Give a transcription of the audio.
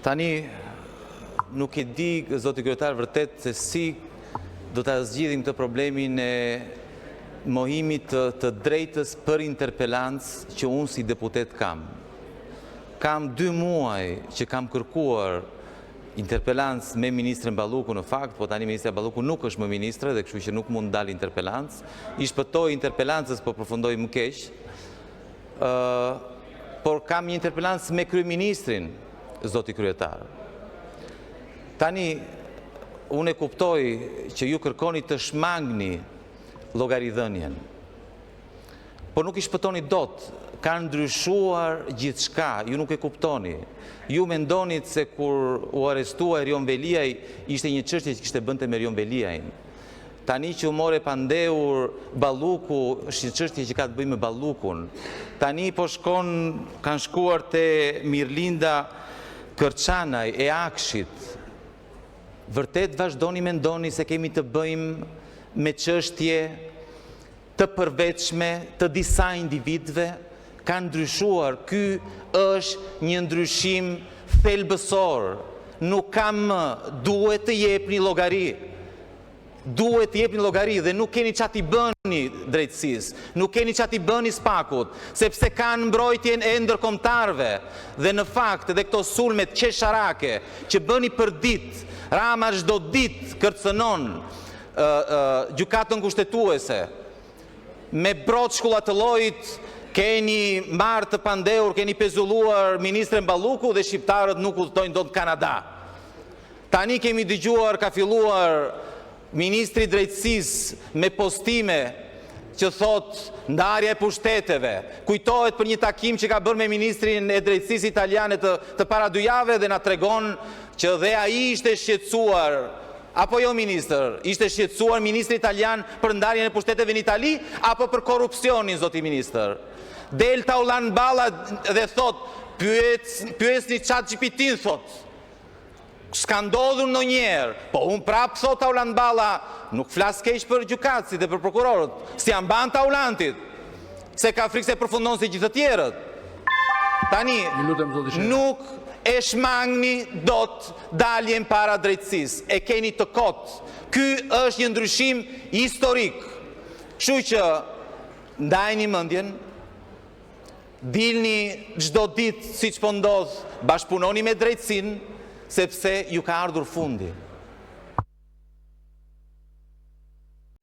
Tani, nuk e di, zoti kryetar, vërtet se si do të zgjidhim të problemin e mohimit të drejtës për interpelancë që unë si deputet kam. Kam 2 muaj që kam kërkuar interpelancë me Ministrën Balluku në fakt, po tani Ministrja Balluku nuk është më ministre dhe kështu që nuk mund dalë interpelancë. I shpëtoj interpelancës, po përfundoj më keq. Por kam një interpelancë me kryeministrin, zoti kryetar. Tani, unë e kuptoj që ju kërkoni të shmangni llogaridhënien, por nuk i shpëtoni dot. Ka ndryshuar gjithçka, ju nuk e kuptoni. Ju mendonit se kur u arrestua Erion Veliaj, ishte një çështje që kishte bënte me Erion Veliajin. Tani që u more pandehur Balluku, është një çështje që ka të bëjë me Ballukun. Tani po kanë shkuar te Mirlinda Kërçanaj e Akshit. Vërtet vazhdoni mendoni se kemi të bëjmë me çështje të përveçme të disa individëve? Ka ndryshuar. Ky është një ndryshim thelbësor. Nuk kam më, duhet të jepni llogari. Duhet të jepni llogari dhe nuk keni çfarë t'i bëni drejtësisë, nuk keni çfarë t'i bëni Spakut, sepse kanë mbrojtjen e ndërkombëtarëve. Dhe në fakt edhe këto sulmet qesharake që bëni për ditë, Rama çdo ditë kërcënon gjykatën kushtetuese. Me brot shkulla të llojit keni marrë të pandehur, keni pezulluar Ministrën Balluku dhe shqiptarët nuk udhtojnë dot në Kanada. Tani kemi dëgjuar ka filluar Ministri i Drejtësisë me postime që thot ndarja e pushteteve. Kujtohet për një takim që ka bërë me Ministrin e Drejtësisë italiane të para 2 javë dhe na tregon që dhe ai ishte shqetësuar, apo jo ministër, ishte shqetësuar ministri italian për ndarjen e pushteteve në Itali, apo për korrupsionin, zoti ministër. Del Taulan Balla dhe thot, pyesni ChatGPT-n, thot. S'ka ndodhur ndonjëherë, po unë prapë thot Taulan Balla, nuk flas keq për gjykatësit dhe për prokurorët, si janë ban Taulantit, se ka frikë se përfundon si gjithë të tjerët. Tani, nuk e shmangni dot daljen para drejtësisë, e keni të kotë. Ky është një ndryshim historik. Kështu që ndajni mendjen, dilni çdo ditë siç po ndodh, bashkëpunoni me drejtësinë, sepse ju ka ardhur fundi.